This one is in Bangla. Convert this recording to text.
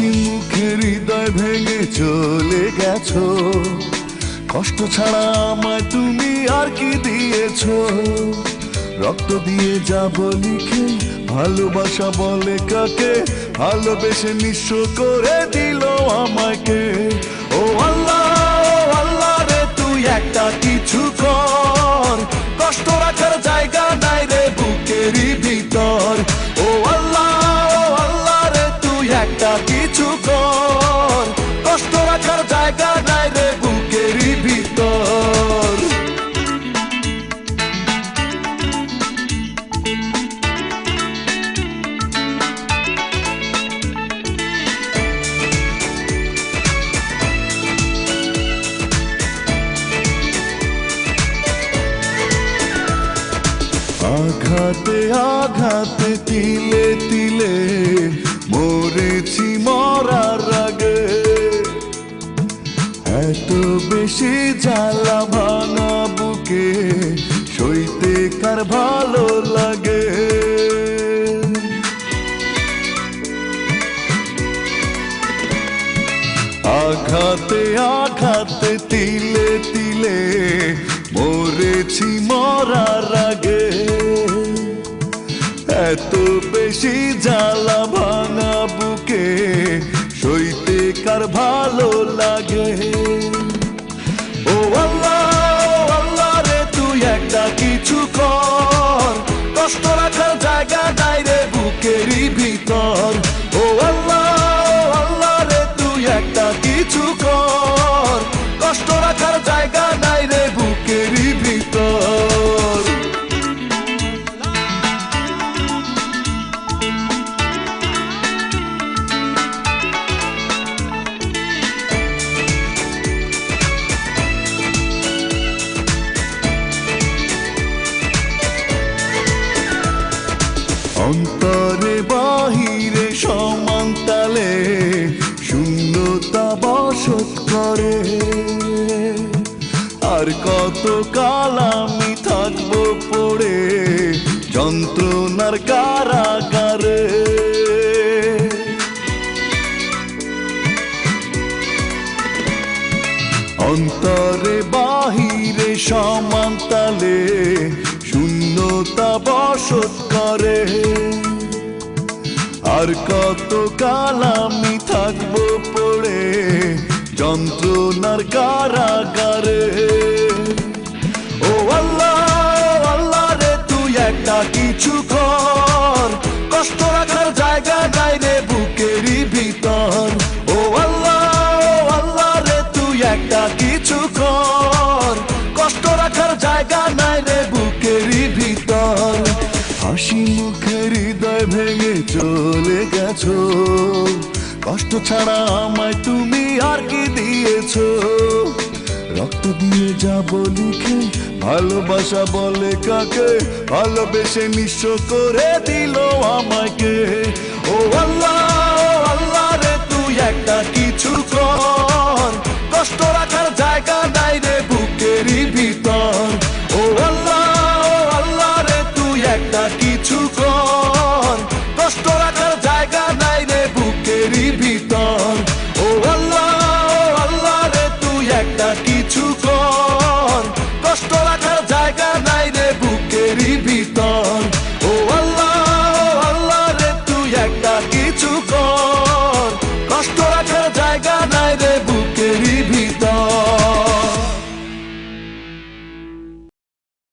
হাসি মুখে হৃদয় ভেঙে চলে গেছো, কষ্ট ছাড়া আমায় তুমি আর কি দিয়েছো? রক্ত দিয়ে যাব লিখে ভালোবাসা বলে কাকে, ভালোবেসে নিঃস্ব করে দিল আমাকে। ও আল্লাহ, ও আল্লাহ রে তুই একটা কিছু কর, কষ্ট রাখার জায়গা নাই রে বুকেরই ভিতর। ও আল্লাহ, ও আল্লাহ রে তুই একটা কিছু কর, কষ্ট রাখার জায়গা নাই রে বুকেরই ভিতর। আঘাতে আঘাতে তিলে তিলে মরেছি মরার আগে, এত বেশি জ্বালা ভাঙা বুকে সইতে কার ভালো লাগে। আঘাতে আঘাতে তিলে তিলে মরেছি মরার আগে, এত বেশি জ্বালা ভাঙা বুকে সইতে কার ভালো লাগে। ও আল্লাহ, ও আল্লাহ রে তুই একটা কিছু কর, কষ্ট রাখার জায়গা নাই রে বুকেরই ভিতর। ও আল্লাহ, ও আল্লাহ রে তুই একটা কিছু কর, কষ্ট রাখার জায়গা নাই রে বুকেরই ভিতর। অন্তরে বাহিরে সমান তালে শূন্যতা বসত করে, আর কত কাল আমি থাকবো পড়ে যন্ত্রণার কারাগারে। অন্তরে বাহিরে সমান তালে শূন্যতা বসত করে, আর কত কাল আমি থাকবো পড়ে যন্ত্রণার কারাগারে। ও আল্লাহ, ও আল্লাহ রে তুই একটা কিছু কর, কষ্ট রাখার জায়গা নাই রে বুকেরই ভিতর। ও আল্লাহ, ও আল্লাহ রে তুই একটা কিছু কর, কষ্ট রাখার জায়গা নাই রে বুকেরই ভিতর। হাসি মুখে হৃদয় ভেঙে চলে গেছো, কষ্ট ছাড়া আমায় তুমি আর কি দিয়েছো? রক্ত দিয়ে যাব লিখে ভালোবাসা বলে কাকে, ভালোবেসে নিঃস্ব করে দিল আমাকে। ও আল্লাহ, ও আল্লাহ রে তুই একটা কিছু কর, কষ্ট রাখার জায়গা নাই